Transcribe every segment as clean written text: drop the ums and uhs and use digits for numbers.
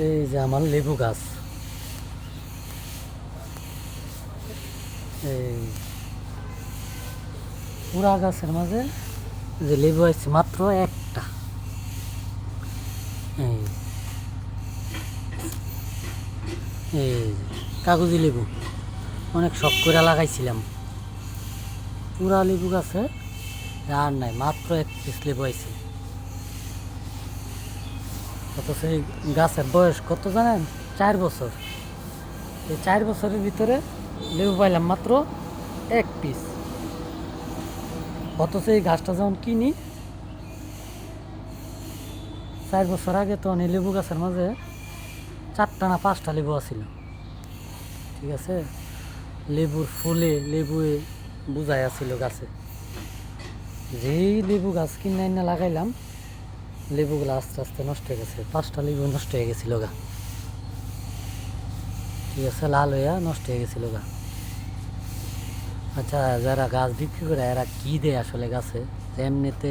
এই যে আমার লেবু গাছ, এই পুরা গাছের মাঝে যে লেবু আছে মাত্র একটা। এই এই কাগজি লেবু অনেক শখ করে লাগাইছিলাম, পুরা লেবু গাছে আর নাই, মাত্র এক পিস লেবু আছে। অথচ এই গাছের বয়স কত জানেন? 4 বছর। এই 4 বছরের ভিতরে লেবু পাইলাম মাত্র এক পিস। অথচ এই গাছটা যখন কিনি 4 বছর আগে, তখন এই লেবু গাছের মাঝে 4টা না 5টা লেবু আছিল। ঠিক আছে, লেবুর ফুলে লেবুয়ে বুঝাই আছিল গাছে। যেই লেবু গাছ কিনে এনে লাগাইলাম, লেবুগুলো আস্তে আস্তে নষ্ট হয়ে গেছে। 5টা লেবু নষ্ট হয়ে গেছিল গা। ঠিক আছে, লাল হইয়া নষ্ট হয়ে গেছিল গা। আচ্ছা, যারা গাছ বিক্রি করে এরা কি দেয় আসলে গাছে? এমনিতে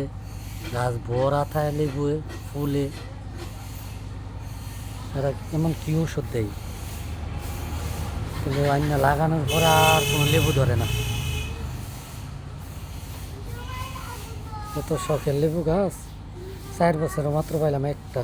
গাছ ভরা থাকে লেবুয়ে ফুলে, এরা এমন কি ওষুধ দেয়? কিন্তু অন্য লাগানোর পর আর কোনো লেবু ধরে না। এত শখের লেবু গাছ, 4 বছরে মাত্র পাইলাম একটা।